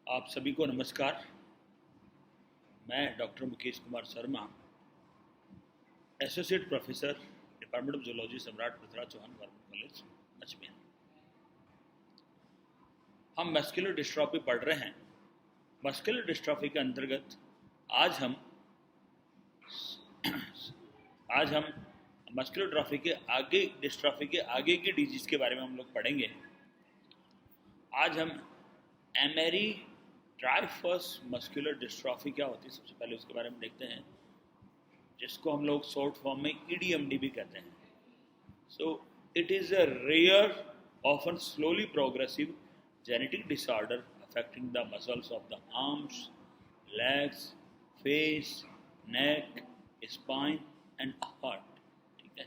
आप सभी को नमस्कार। मैं doctor Mukesh Kumar Sharma, associate professor, department of zoology, सम्राट पृथ्वीराज चौहान गवर्नमेंट कॉलेज, अजमेर। हम मस्कुलर डिस्ट्रॉफी पढ़ रहे हैं। मस्कुलर डिस्ट्रॉफी के अंतर्गत आज हम आज हम डिस्ट्रॉफी के आगे की डिजीज के बारे में हम लोग पढ़ेंगे। आज हम एमेरी ट्राइफस मस्कुलर डिस्ट्रॉफी क्या होती है, सबसे पहले उसके बारे में देखते हैं, जिसको हम लोग शॉर्ट फॉर्म में EDMD भी कहते हैं। So it is a rare, often slowly progressive genetic disorder affecting the muscles of the arms, legs, face, neck, spine and heart. ठीक है,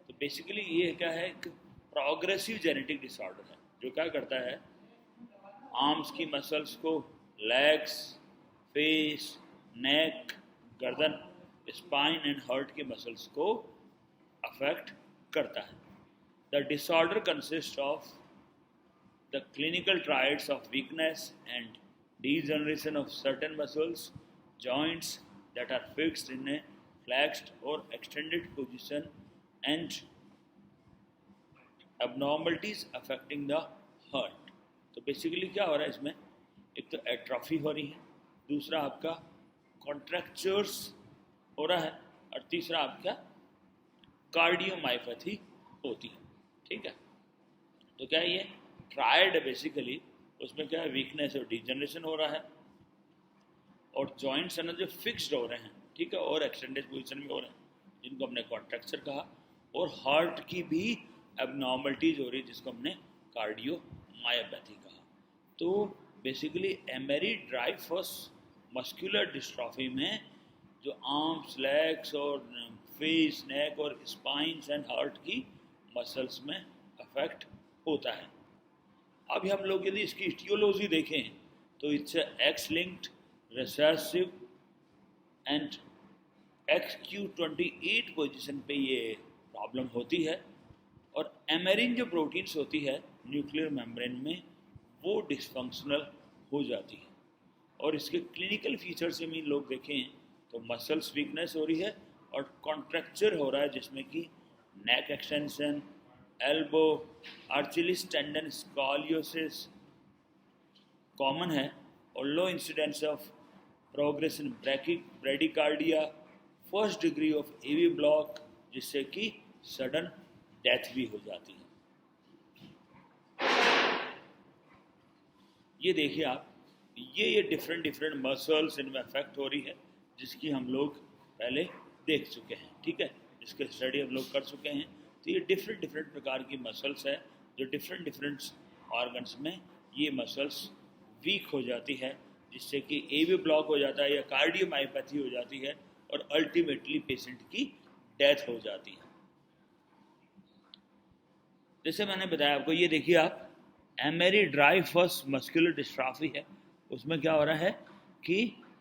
तो बेसिकली ये क्या है, एक प्रोग्रेसिव जेनेटिक डिसऑर्डर है जो क्या करता है, आर्म्स की मसल्स को, लेग्स, फेस, नेक, गर्दन, स्पाइन एंड हार्ट के मसल्स को अफेक्ट करता है। The disorder consist of the clinical triads of weakness and degeneration of certain muscles, joints that are fixed in a flexed or extended position, and abnormalities affecting the heart। तो basically क्या हो रहा है इसमें, एक तो एट्रॉफी हो रही है, दूसरा आपका कॉन्ट्रैक्चर्स हो रहा है, और तीसरा आपका कार्डियोमायोपैथी होती है। ठीक है, तो क्या ये ट्रायड है बेसिकली, उसमें क्या है, वीकनेस और डिजनरेशन हो रहा है, और जॉइंट्स है ना जो फिक्स्ड हो रहे हैं, ठीक है, और एक्सटेंडेड पोजीशन में हो रहे हैं, जिनको हमने कॉन्ट्रैक्चर कहा, और हार्ट की भी एबनॉर्मलिटीज हो रही है, जिसको हमने कार्डियोमायोपैथी कहा। तो बेसिकली एमेरी ट्राइफस मस्कुलर डिस्ट्रॉफी में जो आर्म्स, लेग्स और फेस, नेक और स्पाइन्स एंड हार्ट की मसल्स में अफेक्ट होता है। अभी हम लोग यदि इसकी इटियोलॉजी देखें तो it's x linked, recessive and XQ28 position पे ये प्रॉब्लम होती है, और एमेरिन जो प्रोटीन्स होती है न्यूक्लियर मेम्ब्रेन में, वो डिसफंक्शनल हो जाती है। और इसके क्लिनिकल फीचर्स में लोग देखें तो मसल्स वीकनेस हो रही है और कॉन्ट्रैक्चर हो रहा है, जिसमें कि neck extension, elbow, Achilles tendon scoliosis common है, और low incidence of progression bradycardia, first degree of AV block, जिससे कि सडन डेथ भी हो जाती है। ये देखिए आप, ये डिफरेंट मसल्स इनमें अफेक्ट हो रही है, जिसकी हम लोग पहले देख चुके हैं। ठीक है, इसके स्टडी हम लोग कर चुके हैं। तो ये डिफरेंट प्रकार की मसल्स है, जो डिफरेंट ऑर्गन्स में ये मसल्स वीक हो जाती है, जिससे कि AV ब्लॉक हो जाता है या कार्डियोमायोपैथी हो जाती है, और अल्टीमेटली पेशेंट की डेथ हो जाती है। जैसे मैंने बताया आपको, ये देखिए आप, एमेरी ड्राइफस मस्कुलर डिस्ट्रॉफी है, उसमें क्या हो रहा है कि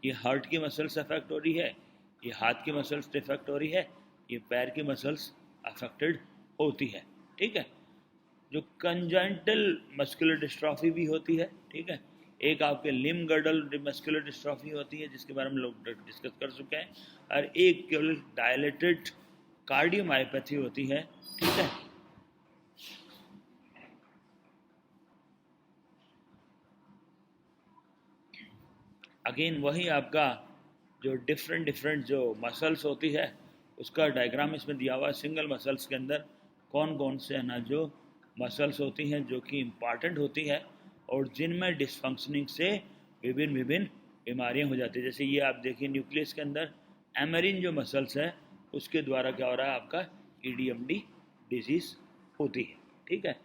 ये हार्ट की मसल्स अफेक्ट हो रही है, ये हाथ की मसल्स अफेक्ट हो रही है, ये पैर की मसल्स अफेक्टेड होती है। ठीक है, जो कंजेंटल मस्कुलर डिस्ट्रॉफी भी होती है। ठीक है, एक आपके लिम्ब गर्डल मस्कुलर डिस्ट्रॉफी होती है, जिसके बारे में लोग डिस्कस कर चुके हैं, और एक केवल डायलेटेड कार्डियोमायोपैथी होती है। ठीक है, अगेन वही आपका जो डिफरेंट जो मसल्स होती है, उसका डायग्राम इसमें दिया हुआ है। सिंगल मसल्स के अंदर कौन कौन से है ना जो मसल्स होती हैं जो कि इम्पॉर्टेंट होती है, और जिनमें डिसफंक्शनिंग से विभिन्न बीमारियां हो जाती है। जैसे ये आप देखिए, न्यूक्लियस के अंदर एमेरिन जो मसल्स है, उसके द्वारा क्या हो रहा है, आपका EDMD डिजीज होती है। ठीक है,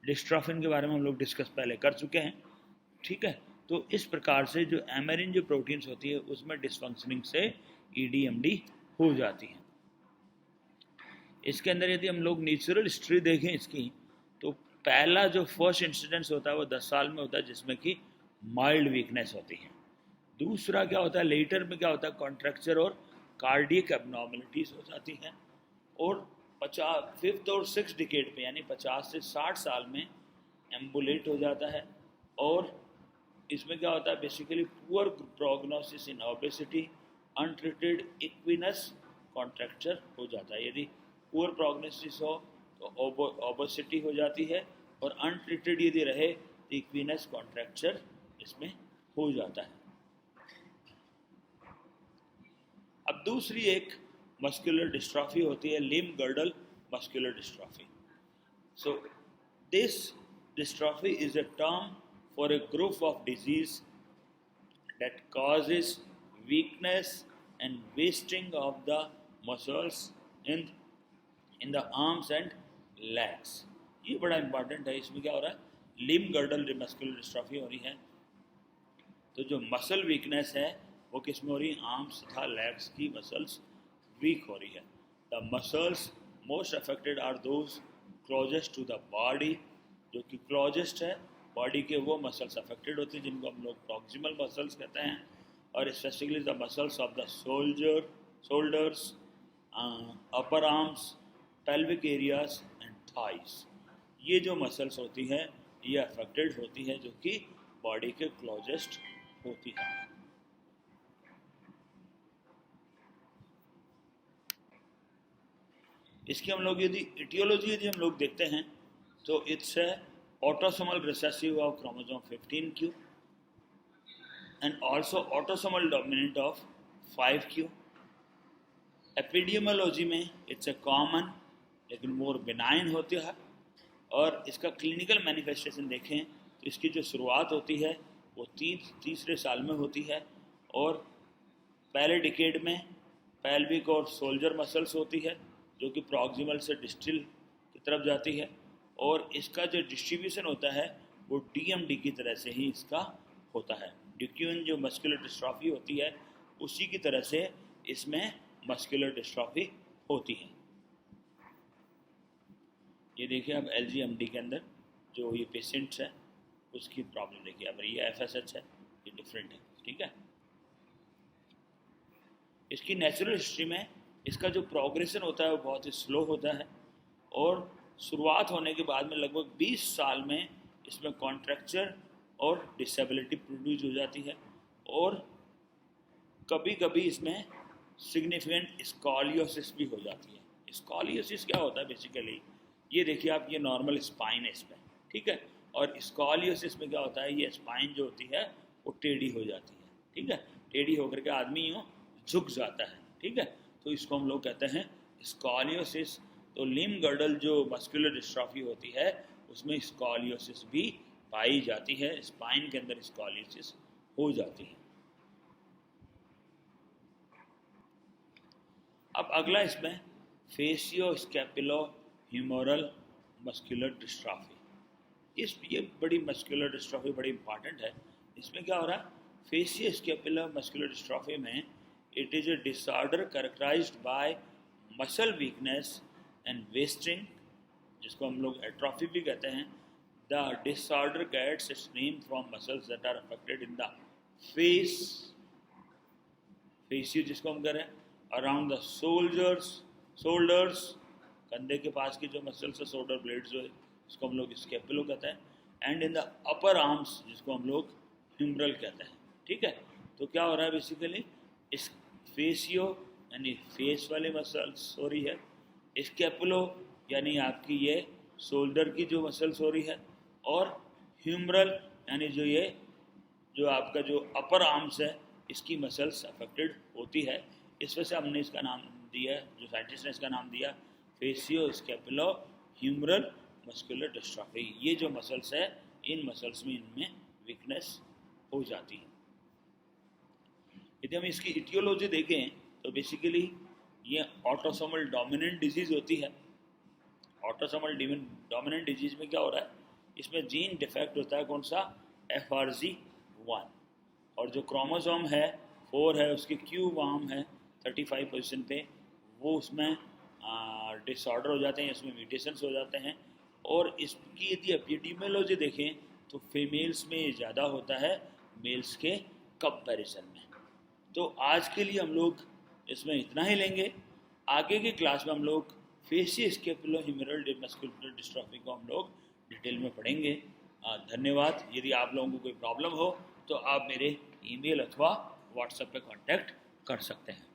डिस्ट्रॉफिन के बारे में हम लोग डिस्कस पहले कर चुके हैं। ठीक है, तो इस प्रकार से जो एमेरिन जो प्रोटीन्स होती है, उसमें डिसफंक्शनिंग से EDMD हो जाती है। इसके अंदर यदि हम लोग नेचुरल हिस्ट्री देखें इसकी, तो पहला जो फर्स्ट इंसिडेंस होता है वो 10 साल में होता है, जिसमें कि माइल्ड वीकनेस होती है। दूसरा क्या होता है, लेटर में क्या होता है, कॉन्ट्रैक्चर और कार्डियक एबनॉर्मलिटीज हो जाती हैं, और 5th और 6th डिकेड पे, यानी 50 से 60 साल में एम्बुलेट हो जाता है, और इसमें क्या होता है बेसिकली, पुअर प्रोग्नोसिस इन ओबेसिटी, अनट्रीटेड इक्विनस कॉन्ट्रैक्चर हो जाता है। यदि पुअर प्रोग्नोसिस हो तो ओबेसिटी हो जाती है, और अनट्रीटेड यदि रहे तो इक्विनस कॉन्ट्रैक्चर इसमें हो जाता है। अब दूसरी एक मस्कुलर डिस्ट्रॉफी होती है limb girdle muscular dystrophy. So this dystrophy is a term for a group of disease that causes weakness and wasting of the muscles in the arms and legs। ये बड़ा इंपॉर्टेंट है। इसमें क्या हो रहा है, लिम्ब गर्डल मस्कुलर डिस्ट्रॉफी हो रही है, तो जो मसल वीकनेस है वो किस में हो रही है, आर्म्स तथा लेग्स की मसल्स वीक हो रही है। The muscles most affected are those closest to the body, जो कि क्लोजेस्ट है बॉडी के वो मसल्स अफेक्टेड होते हैं जिनको हम लोग प्रॉक्सिमल मसल्स कहते हैं, और specifically the muscles of the shoulders, upper arms, pelvic areas and thighs. ये जो मसल्स होती हैं ये अफेक्टेड होती है, जो कि बॉडी के क्लोजेस्ट होती है। इसकी हम लोग यदि इटियोलॉजी यदि हम लोग देखते हैं तो it's autosomal recessive of chromosome 15q and also autosomal dominant of 5q। Epidemiology में इट्स अ कॉमन लेकिन मोर बिनाइन होती है, और इसका क्लिनिकल मैनिफेस्टेशन देखें तो इसकी जो शुरुआत होती है वो तीसरे साल में होती है, और पहले डिकेड में पेल्विक और शोल्डर मसल्स होती है जो कि प्रॉक्सिमल से डिस्टल की तरफ जाती है, और इसका जो डिस्ट्रीब्यूशन होता है वो डीएमडी की तरह से ही इसका होता है। ड्यूक्यून जो मस्कुलर डिस्ट्रॉफी होती है उसी की तरह से इसमें मस्कुलर डिस्ट्रॉफी होती है। ये देखिए अब एलजीएमडी के अंदर जो ये पेशेंट्स है उसकी प्रॉब्लम देखिए, अब ये एफएसएच है, ये डिफरेंट है, ठीक है। इसकी नेचुरल हिस्ट्री में इसका जो प्रोग्रेशन होता है वो बहुत ही स्लो होता है, और शुरुआत होने के बाद में लगभग 20 साल में इसमें कॉन्ट्रैक्चर और डिसेबिलिटी प्रोड्यूस हो जाती है, और कभी कभी इसमें सिग्निफिकेंट स्कॉलियोसिस भी हो जाती है। स्कॉलियोसिस क्या होता है बेसिकली, ये देखिए आप, ये नॉर्मल स्पाइन है इसमें, ठीक है, और स्कॉलियोसिस में क्या होता है, ये स्पाइन जो होती है वो टेढ़ी हो जाती है, ठीक है, टेढ़ी होकर के आदमी यूँ झुक जाता है, ठीक है, तो इसको हम लोग कहते हैं स्कॉलियोसिस। तो लिम्ब गर्डल जो मस्कुलर डिस्ट्रॉफी होती है उसमें स्कॉलियोसिस भी पाई जाती है, स्पाइन के अंदर स्कॉलियोसिस हो जाती है। अब अगला इसमें फेसियो स्कैपुलो ह्यूमरल मस्कुलर डिस्ट्रॉफी। ये बड़ी मस्कुलर डिस्ट्रॉफी बड़ी इंपॉर्टेंट है। इसमें क्या हो रहा है, फेसियो स्कैपुलो मस्कुलर डिस्ट्रॉफी में it is a disorder characterized by muscle weakness and wasting, जिसको हम लोग एट्रॉफी भी कहते हैं। The disorder gets its name from muscles that are affected in the face, facio जिसको हम करें, अराउंड द शोल्डर्स, कंधे के पास की जो मसल्स है, शोल्डर ब्लेड जो है उसको हम लोग स्कैपुलो कहते हैं, and in the upper arms जिसको हम लोग ह्यूमरल कहते हैं, ठीक है। तो क्या हो रहा है बेसिकली, इस फेसियो यानी फेस वाली मसल्स हो रही है, स्कैपुलो यानी आपकी ये शोल्डर की जो मसल्स हो रही है, और ह्यूमरल यानी जो आपका जो अपर आर्म्स है इसकी मसल्स अफेक्टेड होती है। इस वजह से हमने इसका नाम दिया, जो साइंटिस्ट ने इसका नाम दिया फेसियो स्कैपुलो ह्यूमरल मस्कुलर डिस्ट्रॉफी। ये जो मसल्स है इन मसल्स में इनमें वीकनेस हो जाती है। यदि हम इसकी इटियोलॉजी देखें तो बेसिकली ये ऑटोसोमल डोमिनेंट डिजीज़ होती है। ऑटोसोमल डोमिनेंट डिजीज़ में क्या हो रहा है, इसमें जीन डिफेक्ट होता है कौन सा, FRG1, और जो क्रोमोसोम है 4 है उसकी क्यू वार्म है 35 पोजीशन पे, वो उसमें डिसऑर्डर हो जाते हैं, इसमें म्यूटेशंस हो जाते हैं। और इसकी यदि एपिडेमियोलॉजी देखें तो फीमेल्स में ये ज़्यादा होता है मेल्स के कंपैरिजन में। तो आज के लिए हम लोग इसमें इतना ही लेंगे। आगे की क्लास में हम लोग फेसियो स्कैपुलो ह्यूमरल मस्कुलर डिस्ट्रॉफी को हम लोग डिटेल में पढ़ेंगे। धन्यवाद। यदि आप लोगों को कोई प्रॉब्लम हो तो आप मेरे ईमेल अथवा व्हाट्सएप पे कांटेक्ट कर सकते हैं।